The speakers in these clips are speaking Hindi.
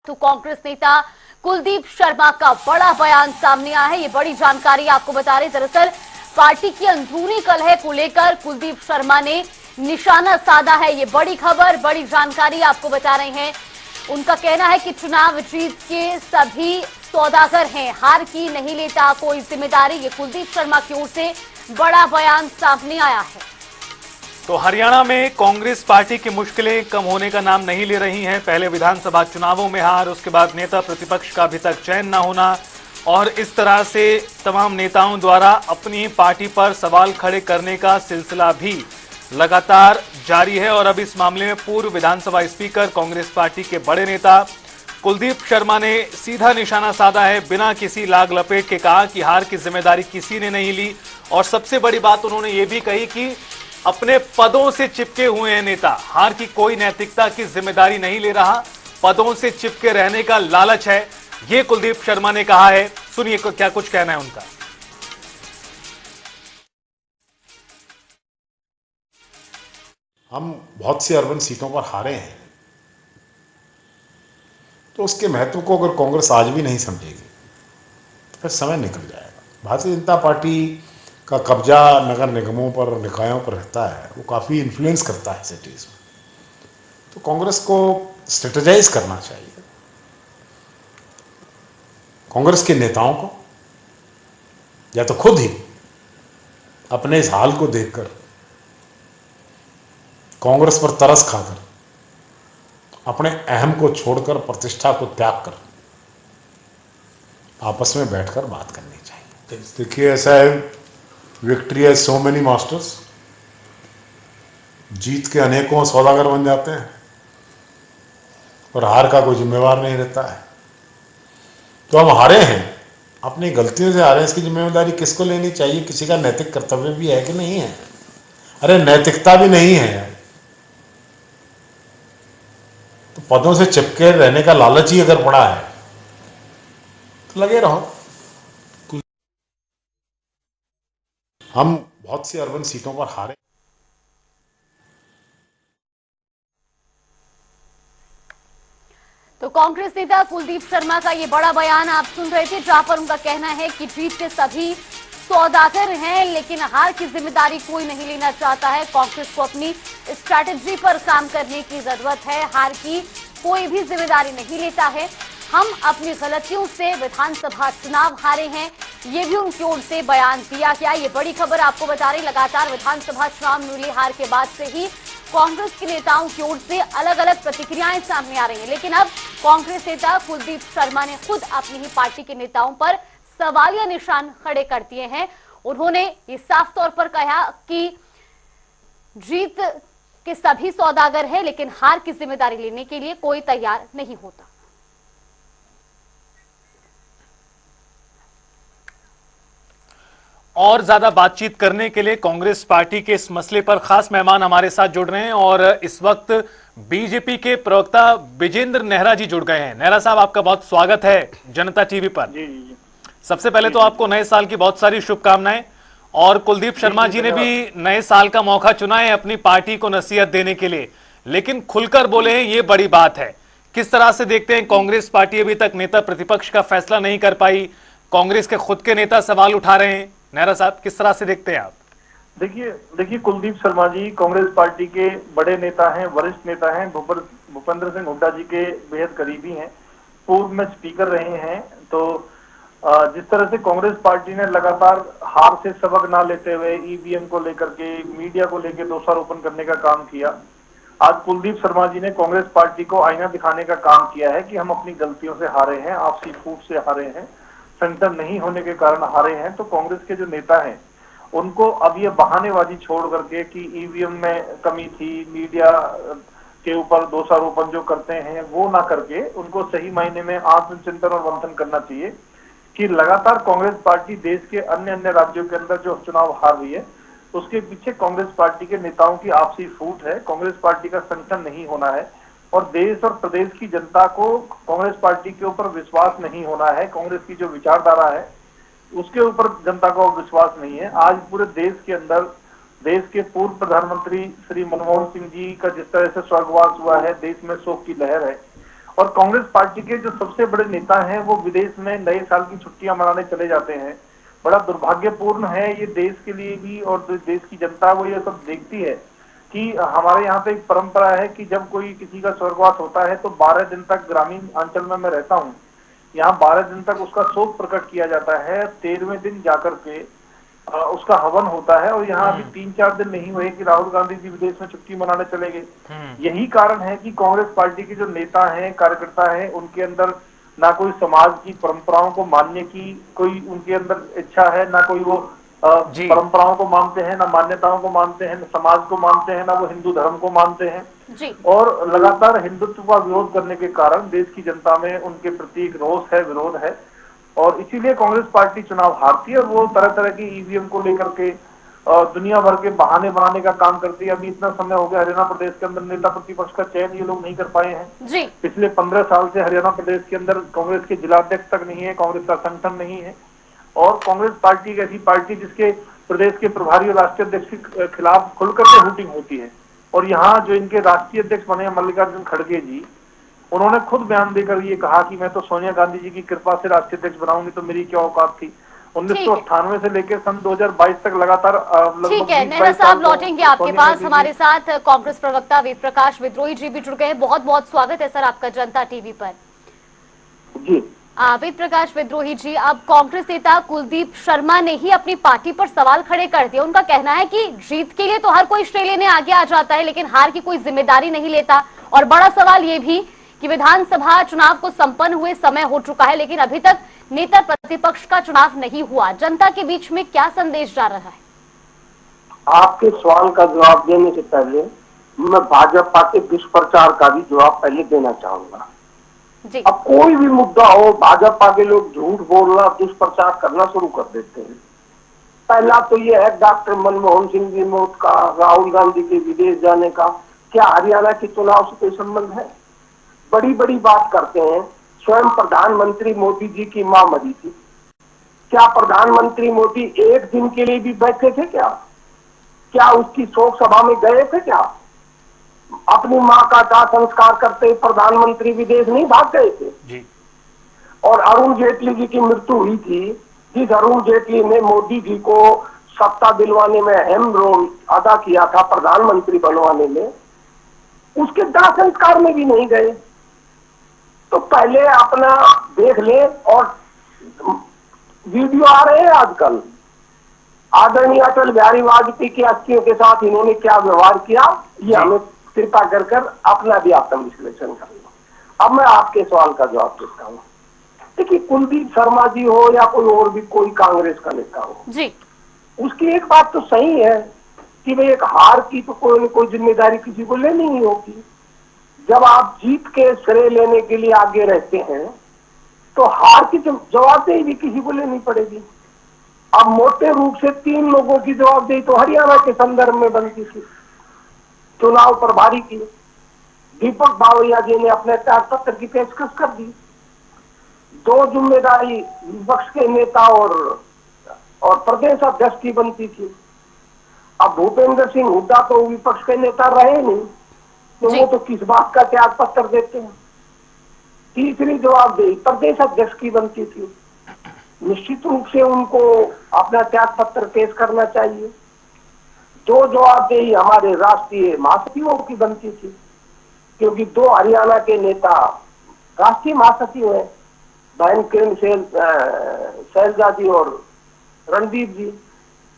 तो कांग्रेस नेता कुलदीप शर्मा का बड़ा बयान सामने आया है। ये बड़ी जानकारी आपको बता रहे। दरअसल पार्टी की अंदरूनी कलह को लेकर कुलदीप शर्मा ने निशाना साधा है। ये बड़ी खबर, बड़ी जानकारी आपको बता रहे हैं। उनका कहना है कि चुनाव जीत के सभी सौदागर हैं, हार की नहीं लेता कोई जिम्मेदारी। ये कुलदीप शर्मा की ओर से बड़ा बयान सामने आया है। तो हरियाणा में कांग्रेस पार्टी की मुश्किलें कम होने का नाम नहीं ले रही हैं। पहले विधानसभा चुनावों में हार, उसके बाद नेता प्रतिपक्ष का अभी तक चयन न होना और इस तरह से तमाम नेताओं द्वारा अपनी पार्टी पर सवाल खड़े करने का सिलसिला भी लगातार जारी है। और अब इस मामले में पूर्व विधानसभा स्पीकर, कांग्रेस पार्टी के बड़े नेता कुलदीप शर्मा ने सीधा निशाना साधा है। बिना किसी लाग लपेट के कहा कि हार की जिम्मेदारी किसी ने नहीं ली। और सबसे बड़ी बात उन्होंने ये भी कही कि अपने पदों से चिपके हुए हैं नेता, हार की कोई नैतिकता की जिम्मेदारी नहीं ले रहा, पदों से चिपके रहने का लालच है, ये कुलदीप शर्मा ने कहा है। सुनिए क्या कुछ कहना है उनका। हम बहुत सी अर्बन सीटों पर हारे हैं, तो उसके महत्व को अगर कांग्रेस आज भी नहीं समझेगी तो फिर समय निकल जाएगा। भारतीय जनता पार्टी का कब्जा नगर निगमों पर, निकायों पर रहता है, वो काफ़ी इन्फ्लुएंस करता है सिटीज़ में। तो कांग्रेस को स्ट्रेटेजाइज करना चाहिए। कांग्रेस के नेताओं को या तो खुद ही अपने इस हाल को देखकर, कांग्रेस पर तरस खाकर, अपने अहम को छोड़कर, प्रतिष्ठा को त्याग कर आपस में बैठकर बात करनी चाहिए। देखिए, ऐसा है, विक्ट्री है सो मेनी मास्टर्स, जीत के अनेकों सौदागर बन जाते हैं और हार का कोई जिम्मेवार नहीं रहता है। तो हम हारे हैं, अपनी गलतियों से हारे हैं, इसकी जिम्मेदारी किसको लेनी चाहिए? किसी का नैतिक कर्तव्य भी है कि नहीं है? अरे नैतिकता भी नहीं है तो पदों से चिपके रहने का लालच ही अगर पड़ा है तो लगे रहो। हम बहुत सी अर्बन सीटों पर हारे। तो कांग्रेस नेता कुलदीप शर्मा का ये बड़ा बयान आप सुन रहे थे, जहां पर उनका कहना है कि जीत के सभी सौदागर हैं, लेकिन हार की जिम्मेदारी कोई नहीं लेना चाहता है। कांग्रेस को अपनी स्ट्रैटेजी पर काम करने की जरूरत है, हार की कोई भी जिम्मेदारी नहीं लेता है। हम अपनी गलतियों से विधानसभा चुनाव हारे हैं, ये भी उनकी ओर से बयान दिया गया। ये बड़ी खबर आपको बता रही, लगातार विधानसभा चुनाव में मिली हार के बाद से ही कांग्रेस के नेताओं की ओर से अलग अलग प्रतिक्रियाएं सामने आ रही हैं। लेकिन अब कांग्रेस नेता कुलदीप शर्मा ने खुद अपनी ही पार्टी के नेताओं पर सवालिया निशान खड़े कर दिए हैं। उन्होंने ये साफ तौर पर कहा कि जीत के सभी सौदागर हैं, लेकिन हार की जिम्मेदारी लेने के लिए कोई तैयार नहीं होता। और ज्यादा बातचीत करने के लिए कांग्रेस पार्टी के इस मसले पर खास मेहमान हमारे साथ जुड़ रहे हैं और इस वक्त बीजेपी के प्रवक्ता विजेंद्र नेहरा जी जुड़ गए हैं। नेहरा साहब, आपका बहुत स्वागत है जनता टीवी पर। जी। सबसे पहले तो आपको नए साल की बहुत सारी शुभकामनाएं। और कुलदीप शर्मा जी ने भी नए साल का मौका चुना है अपनी पार्टी को नसीहत देने के लिए, लेकिन खुलकर बोले हैं, ये बड़ी बात है। किस तरह से देखते हैं, कांग्रेस पार्टी अभी तक नेता प्रतिपक्ष का फैसला नहीं कर पाई, कांग्रेस के खुद के नेता सवाल उठा रहे हैं। नेहरा साहब, किस तरह से देखते हैं आप? देखिए कुलदीप शर्मा जी कांग्रेस पार्टी के बड़े नेता हैं, वरिष्ठ नेता हैं, भूपेंद्र सिंह हुड्डा जी के बेहद करीबी हैं, पूर्व में स्पीकर रहे हैं। तो जिस तरह से कांग्रेस पार्टी ने लगातार हार से सबक ना लेते हुए ईवीएम को लेकर के, मीडिया को लेकर दोषारोपण करने का काम किया, आज कुलदीप शर्मा जी ने कांग्रेस पार्टी को आईना दिखाने का काम किया है कि हम अपनी गलतियों से हारे हैं, आपसी फूट से हारे हैं, संगठन नहीं होने के कारण हारे हैं। तो कांग्रेस के जो नेता हैं उनको अब ये बहानेबाजी छोड़ करके कि ईवीएम में कमी थी, मीडिया के ऊपर दोषारोपण जो करते हैं वो ना करके उनको सही मायने में आत्मचिंतन और मंथन करना चाहिए कि लगातार कांग्रेस पार्टी देश के अन्य अन्य राज्यों के अंदर जो चुनाव हार रही है उसके पीछे कांग्रेस पार्टी के नेताओं की आपसी फूट है। कांग्रेस पार्टी का संगठन नहीं होना है और देश और प्रदेश की जनता को कांग्रेस पार्टी के ऊपर विश्वास नहीं होना है। कांग्रेस की जो विचारधारा है उसके ऊपर जनता को विश्वास नहीं है। आज पूरे देश के अंदर देश के पूर्व प्रधानमंत्री श्री मनमोहन सिंह जी का जिस तरह से स्वर्गवास हुआ है, देश में शोक की लहर है। और कांग्रेस पार्टी के जो सबसे बड़े नेता हैं वो विदेश में नए साल की छुट्टियां मनाने चले जाते हैं। बड़ा दुर्भाग्यपूर्ण है ये देश के लिए भी, और देश की जनता वो ये सब देखती है कि हमारे यहाँ पे एक परंपरा है कि जब कोई किसी का स्वर्गवास होता है तो 12 दिन तक, ग्रामीण अंचल में मैं रहता हूँ, यहाँ 12 दिन तक उसका शोक प्रकट किया जाता है। 13वें दिन जाकर के उसका हवन होता है। और यहाँ अभी 3-4 दिन नहीं हुए कि राहुल गांधी जी विदेश में छुट्टी मनाने चले गए। यही कारण है कि कांग्रेस पार्टी के जो नेता हैं, कार्यकर्ता हैं, उनके अंदर ना कोई समाज की परंपराओं को मानने की कोई उनके अंदर इच्छा है, ना कोई वो परंपराओं को मानते हैं, ना मान्यताओं को मानते हैं, ना समाज को मानते हैं, ना वो हिंदू धर्म को मानते हैं जी। और लगातार हिंदुत्व का विरोध करने के कारण देश की जनता में उनके प्रति एक रोष है, विरोध है। और इसीलिए कांग्रेस पार्टी चुनाव हारती है और वो तरह तरह की ईवीएम को लेकर के दुनिया भर के बहाने बनाने का काम करती है। अभी इतना समय हो गया हरियाणा प्रदेश के अंदर नेता प्रतिपक्ष का चयन ये लोग नहीं कर पाए हैं जी। पिछले 15 साल से हरियाणा प्रदेश के अंदर कांग्रेस के जिलाध्यक्ष तक नहीं है, कांग्रेस का संगठन नहीं है। और कांग्रेस पार्टी एक ऐसी पार्टी जिसके प्रदेश के प्रभारी और राष्ट्रीय अध्यक्ष के खिलाफ खुलकर के वोटिंग होती है। और यहाँ जो इनके राष्ट्रीय अध्यक्ष बने हैं मल्लिकार्जुन खड़गे जी, उन्होंने खुद बयान देकर ये कहा कि मैं तो सोनिया गांधी जी की कृपा से राष्ट्रीय अध्यक्ष बनाऊंगी, तो मेरी क्या औकात थी। 1998 से लेकर सन 2022 तक लगातार ठीक है। नेता साहब लौटेंगे आपके पास। हमारे साथ कांग्रेस प्रवक्ता वेद प्रकाश विद्रोही जी भी जुड़ गए हैं। बहुत बहुत स्वागत है सर आपका जनता टीवी पर। जी वेद प्रकाश विद्रोही जी, अब कांग्रेस नेता कुलदीप शर्मा ने ही अपनी पार्टी पर सवाल खड़े कर दिए। उनका कहना है कि जीत के लिए तो हर कोई श्रेय लेने आगे आ जाता है, लेकिन हार की कोई जिम्मेदारी नहीं लेता। और बड़ा सवाल ये भी कि विधानसभा चुनाव को संपन्न हुए समय हो चुका है, लेकिन अभी तक नेता प्रतिपक्ष का चुनाव नहीं हुआ। जनता के बीच में क्या संदेश जा रहा है? आपके सवाल का जवाब देने से पहले मैं भाजपा के दुष्प्रचार का भी जवाब पहले देना चाहूंगा जी। अब कोई भी मुद्दा हो, भाजपा के लोग झूठ बोलना, दुष्प्रचार करना शुरू कर देते हैं। पहला तो यह है डॉक्टर मनमोहन सिंह की मौत का, राहुल गांधी के विदेश जाने का, क्या हरियाणा के चुनाव से कोई संबंध है? बड़ी बड़ी बात करते हैं। स्वयं प्रधानमंत्री मोदी जी की मां मरी थी, क्या प्रधानमंत्री मोदी एक दिन के लिए भी बैठे थे? क्या उसकी शोक सभा में गए थे? क्या अपनी मां का दाह संस्कार करते प्रधानमंत्री विदेश नहीं भाग गए थे जी। और अरुण जेटली जी की मृत्यु हुई थी, जिस अरुण जेटली ने मोदी जी को सत्ता दिलवाने में अहम रोल अदा किया था, प्रधानमंत्री बनवाने में, उसके दाह संस्कार में भी नहीं गए। तो पहले अपना देख ले। और वीडियो आ रहे हैं आजकल, आदरणीय अटल बिहारी वाजपेयी की अस्थियों के साथ इन्होंने क्या व्यवहार किया, ये हमें कृपा कर अपना भी आत्म विश्लेषण कर लो। अब मैं आपके सवाल का जवाब देता हूँ। देखिए, कुलदीप शर्मा जी हो या कोई और भी कोई कांग्रेस का नेता हो जी, उसकी एक बात तो सही है कि भाई एक हार की तो कोई न कोई जिम्मेदारी किसी को लेनी ही होगी। जब आप जीत के श्रेय लेने के लिए आगे रहते हैं तो हार की जवाबदेही भी किसी को लेनी पड़ेगी। अब मोटे रूप से 3 लोगों की जवाबदेही तो हरियाणा के संदर्भ में बनती थी, चुनाव प्रभारी की। दीपक बावरिया जी ने अपने त्याग पत्र की पेशकश कर दी। 2 जिम्मेदारी विपक्ष के नेता और प्रदेश अध्यक्ष की बनती थी। अब भूपेंद्र सिंह हुड्डा तो विपक्ष के नेता रहे नहीं, तो वो तो किस बात का त्याग पत्र देते हैं। तीसरी जवाबदेही प्रदेश अध्यक्ष की बनती थी। निश्चित रूप से उनको अपना त्याग पत्र पेश करना चाहिए। 2 जवाबदेही हमारे राष्ट्रीय महासचिवों की बनती थी, क्योंकि 2 हरियाणा के नेता राष्ट्रीय महासचिव हैं, बहन किरण शैलजा जी और रणदीप जी।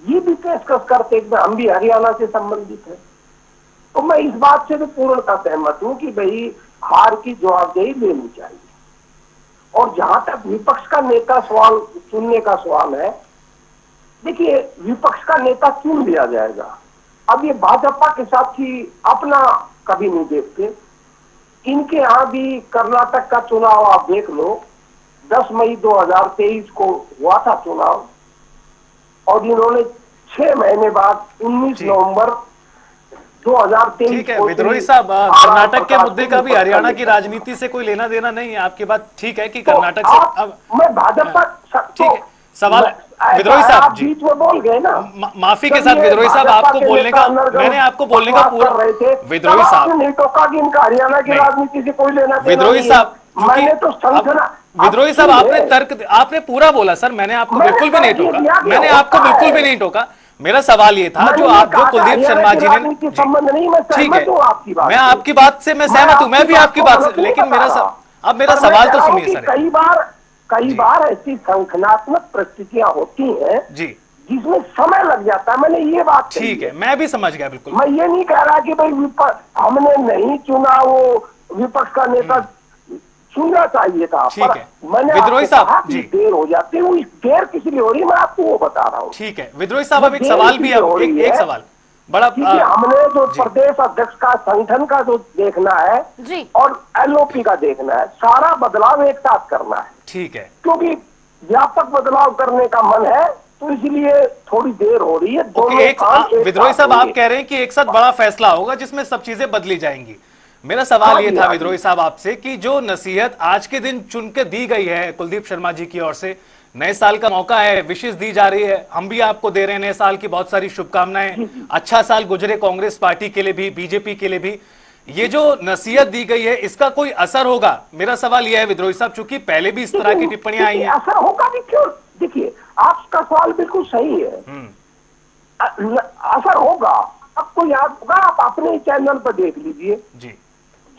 ये भी पेशकश करते हम भी हरियाणा से संबंधित है। तो मैं इस बात से तो पूर्णतः सहमत हूं कि भाई हार की जवाबदेही लेनी चाहिए। और जहां तक विपक्ष का नेता सवाल चुनने का सवाल है, देखिए, विपक्ष का नेता चुन लिया जाएगा। अब ये भाजपा के साथी अपना कभी नहीं देखते। इनके यहाँ भी कर्नाटक का चुनाव आप देख लो, 10 मई 2023 को हुआ था चुनाव, और इन्होंने 6 महीने बाद 19 नवंबर 2023। ठीक है विद्रोही साहब, कर्नाटक के मुद्दे का भी हरियाणा की राजनीति से कोई लेना देना नहीं है। आपकी बात ठीक है कि कर्नाटक से अब मैं भाजपा ठीक है, सवाल विद्रोही साहब जी, बीच में बोल गए ना। माफी के साथ विद्रोही साहब, आपको बोलने का, मैंने आपको बोलने का पूरा, विद्रोही साहब नहीं टोका कि इनका हरियाणा की राजनीति से कोई लेना देना विद्रोही साहब, मैंने तो समझना। विद्रोही साहब आपने पूरा बोला सर, मैंने आपको बिल्कुल भी नहीं टोका, मैंने आपको बिल्कुल भी नहीं टोका। मेरा सवाल ये था जो कुलदीप शर्मा जी ने, संबंध नहीं, मैं सहमत हूं आपकी बात, मैं आपकी बात से मैं सहमत हूं, मैं भी आपकी बात से, लेकिन मेरा सवाल तो सुनिए सर। कई बार ऐसी संगठनात्मक परिस्थितियां होती हैं जी जिसमें समय लग जाता है, मैंने ये बात ठीक है, मैं भी समझ गया बिल्कुल। मैं ये नहीं कह रहा कि भाई हमने नहीं चुना, वो विपक्ष का नेता चुनना चाहिए था, ठीक है मैंने विद्रोही साहब जी, देर हो जाती है, वो देर किस लिए हो रही है मैं आपको वो बता रहा हूँ। ठीक है विद्रोही साहब, अब एक सवाल भी है, एक सवाल बड़ा, हमने जो प्रदेश अध्यक्ष का संगठन का जो देखना है जी, और एलओपी का देखना है, सारा बदलाव एक साथ करना है, ठीक है, क्योंकि व्यापक बदलाव करने का मन है, तो इसलिए थोड़ी देर हो रही है। विद्रोही साहब आप कह रहे हैं कि एक साथ बड़ा फैसला होगा जिसमें सब चीजें बदली जाएंगी। मेरा सवाल ये था विद्रोही साहब आपसे कि जो नसीहत आज के दिन चुन के दी गई है कुलदीप शर्मा जी की ओर से, नए साल का मौका है, विशेष दी जा रही है, हम भी आपको दे रहे हैं नए साल की बहुत सारी शुभकामनाएं, अच्छा साल गुजरे कांग्रेस पार्टी के लिए भी, बीजेपी के लिए भी, ये जो नसीहत दी गई है इसका कोई असर होगा? मेरा सवाल यह है विद्रोही साहब, चूंकि पहले भी इस तरह की टिप्पणियां आई हैं। असर होगा भी क्यों? देखिए आपका सवाल बिल्कुल सही है, असर होगा, आपको याद होगा, आप अपने चैनल पर देख लीजिए जी,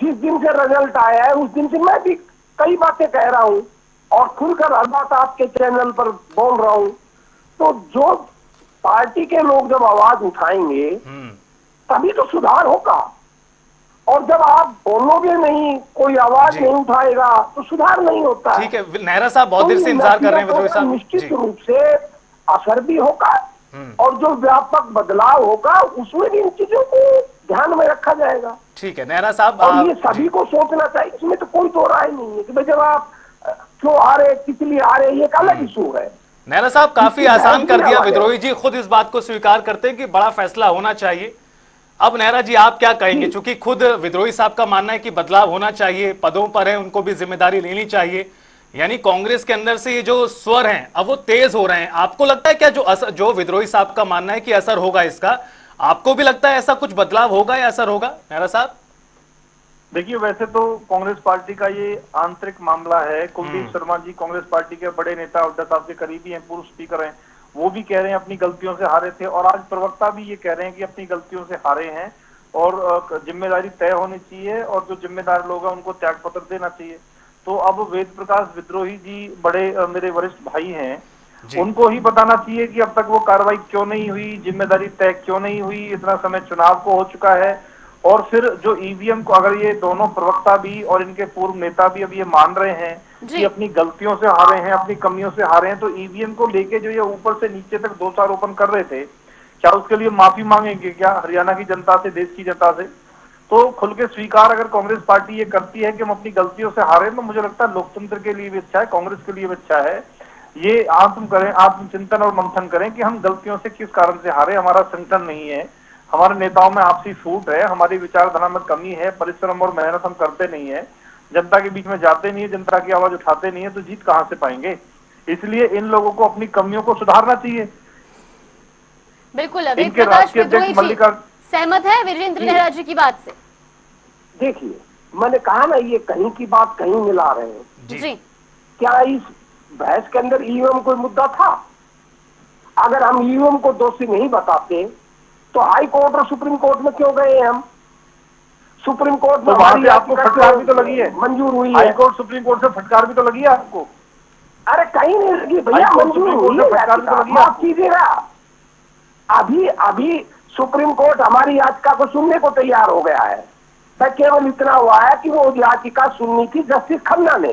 जिस दिन से रिजल्ट आया है उस दिन से मैं भी कई बातें कह रहा हूं और खुलकर हर बात आपके चैनल पर बोल रहा हूं, तो जो पार्टी के लोग जब आवाज उठाएंगे तभी तो सुधार होगा, और जब आप बोलोगे नहीं, कोई आवाज नहीं उठाएगा तो सुधार नहीं होता। ठीक है नेहरा साहब, बहुत देर से इंतजार कर रहे हैं विद्रोही साहब। निश्चित रूप से असर भी होगा और जो व्यापक बदलाव होगा उसमें भी इन चीजों को ध्यान में रखा जाएगा। ठीक है नेहरा साहब, और ये सभी को सोचना चाहिए, इसमें तो कोई दो राय नहीं है कि भाई जब आप क्यों आ रहे, किस लिए आ रहे, ये एक अलग इशू है। नेहरा साहब काफी आसान कर दिया, विद्रोही जी खुद इस बात को स्वीकार करते हैं कि बड़ा फैसला होना चाहिए। अब नेहरा जी आप क्या कहेंगे, चूंकि खुद विद्रोही साहब का मानना है कि बदलाव होना चाहिए, पदों पर है उनको भी जिम्मेदारी लेनी चाहिए, यानी कांग्रेस के अंदर से ये जो स्वर हैं अब वो तेज हो रहे हैं, आपको लगता है क्या जो विद्रोही साहब का मानना है कि असर होगा इसका, आपको भी लगता है ऐसा कुछ बदलाव होगा या असर होगा नेहरा साहब? देखिए वैसे तो कांग्रेस पार्टी का ये आंतरिक मामला है। कुलदीप शर्मा जी कांग्रेस पार्टी के बड़े नेता, हुड्डा साहब के करीबी हैं, पूर्व स्पीकर हैं, वो भी कह रहे हैं अपनी गलतियों से हारे थे, और आज प्रवक्ता भी ये कह रहे हैं कि अपनी गलतियों से हारे हैं और जिम्मेदारी तय होनी चाहिए और जो जिम्मेदार लोग हैं उनको त्याग पत्र देना चाहिए। तो अब वेद प्रकाश विद्रोही जी बड़े मेरे वरिष्ठ भाई हैं, उनको ही बताना चाहिए कि अब तक वो कार्रवाई क्यों नहीं हुई, जिम्मेदारी तय क्यों नहीं हुई, इतना समय चुनाव को हो चुका है। और फिर जो ईवीएम को, अगर ये दोनों प्रवक्ता भी और इनके पूर्व नेता भी अब ये मान रहे हैं कि अपनी गलतियों से हारे हैं, अपनी कमियों से हारे हैं, तो ईवीएम को लेके जो ये ऊपर से नीचे तक दोषारोपण कर रहे थे, क्या उसके लिए माफी मांगेंगे क्या हरियाणा की जनता से, देश की जनता से? तो खुल के स्वीकार अगर कांग्रेस पार्टी ये करती है कि हम अपनी गलतियों से हारे, तो मुझे लगता है लोकतंत्र के लिए भी अच्छा है, कांग्रेस के लिए भी अच्छा है। ये आत्मचिंतन और मंथन करें कि हम गलतियों से किस कारण से हारे, हमारा संगठन नहीं है, हमारे नेताओं में आपसी फूट है, हमारी विचारधारा में कमी है, परिश्रम और मेहनत हम करते नहीं है, जनता के बीच में जाते नहीं है, जनता की आवाज उठाते नहीं है, तो जीत कहां से पाएंगे? इसलिए इन लोगों को अपनी कमियों को सुधारना चाहिए। बिल्कुल इनके राष्ट्रीय अध्यक्ष मल्लिकार्जुन सहमत है वीरेंद्र नेहरा जी की बात से? देखिए मैंने कहा ना, ये कहीं की बात कहीं मिला रहे हैं जी। क्या इस बहस के अंदर ईवीएम कोई मुद्दा था? अगर हम ईवीएम को दोषी नहीं बताते तो हाई कोर्ट और सुप्रीम कोर्ट में क्यों गए हम? सुप्रीम कोर्ट में हमारी आपको फटकार भी तो लगी है, मंजूर हुई है। हाई कोर्ट सुप्रीम कोर्ट से फटकार भी तो लगी है आपको? अरे कहीं नहीं लगी भैया, मंजूर हुई है, माफ कीजिएगा। अभी सुप्रीम कोर्ट हमारी याचिका को सुनने को तैयार हो गया है। केवल इतना हुआ है कि वो याचिका सुननी थी जस्टिस खन्ना ने,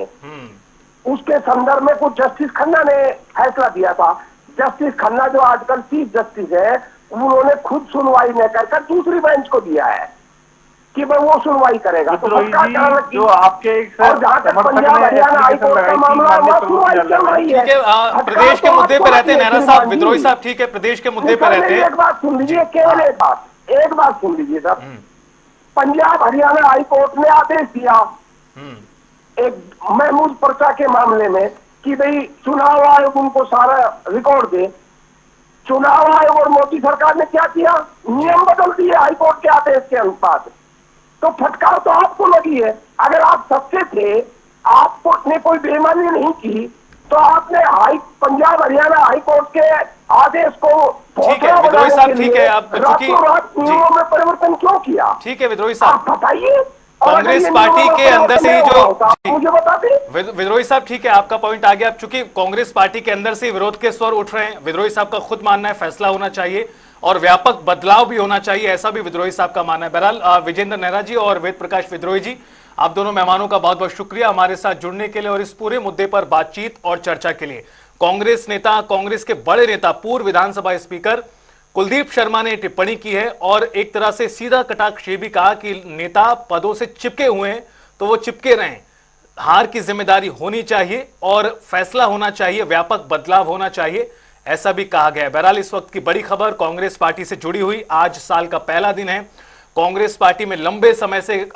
उसके संदर्भ में कुछ जस्टिस खन्ना ने फैसला दिया था। जस्टिस खन्ना जो आजकल चीफ जस्टिस है, उन्होंने खुद सुनवाई न कर दूसरी बेंच को दिया है कि भाई वो सुनवाई करेगा। तो जो आपके जहाँ तक पंजाब हरियाणा हाईकोर्ट का मामला है, सुनवाई चल रही है। प्रदेश के मुद्दे पे रहते हैं नेहरा साहब, विद्रोही साहब ठीक है, प्रदेश के मुद्दे पे रहते हैं। एक बात सुन लीजिए, केवल एक बात सुन लीजिए सर। पंजाब हरियाणा हाईकोर्ट ने आदेश दिया एक महमूद पर्चा के मामले में कि भाई चुनाव आयोग उनको सारा रिकॉर्ड दे। चुनाव आयोग और मोदी सरकार ने क्या किया, नियम बदल दिए हाईकोर्ट के आदेश के अनुसार। तो फटकार तो आपको लगी है। अगर आप सच्चे थे, आपने कोई बेईमानी नहीं की, तो आपने पंजाब हरियाणा हाईकोर्ट के आदेश को ठीक है विद्रोही साहब, ठीक है, आप रातों रात नियमों में परिवर्तन क्यों किया? ठीक है विद्रोही साहब, आप बताइए। कांग्रेस पार्टी के अंदर से ही जो मुझे बता दें। विद्रोही साहब, ठीक है, आपका पॉइंट आ गया। चूंकि कांग्रेस पार्टी के अंदर से विरोध के स्वर उठ रहे हैं, विद्रोही साहब का खुद मानना है फैसला होना चाहिए और व्यापक बदलाव भी होना चाहिए, ऐसा भी विद्रोही साहब का मानना है। बहरहाल विजेंद्र नेहरा जी और वेद प्रकाश विद्रोही जी, आप दोनों मेहमानों का बहुत बहुत शुक्रिया हमारे साथ जुड़ने के लिए और इस पूरे मुद्दे पर बातचीत और चर्चा के लिए। कांग्रेस नेता, कांग्रेस के बड़े नेता, पूर्व विधानसभा स्पीकर कुलदीप शर्मा ने टिप्पणी की है और एक तरह से सीधा कटाक्ष ये भी कहा कि नेता पदों से चिपके हुए हैं तो वो चिपके रहें, हार की जिम्मेदारी होनी चाहिए और फैसला होना चाहिए, व्यापक बदलाव होना चाहिए, ऐसा भी कहा गया है। बहरहाल इस वक्त की बड़ी खबर कांग्रेस पार्टी से जुड़ी हुई, आज साल का पहला दिन है, कांग्रेस पार्टी में लंबे समय से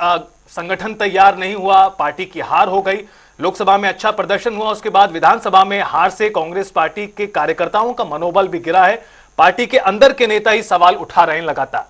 संगठन तैयार नहीं हुआ, पार्टी की हार हो गई, लोकसभा में अच्छा प्रदर्शन हुआ, उसके बाद विधानसभा में हार से कांग्रेस पार्टी के कार्यकर्ताओं का मनोबल भी गिरा है, पार्टी के अंदर के नेता ही सवाल उठा रहे हैं लगातार।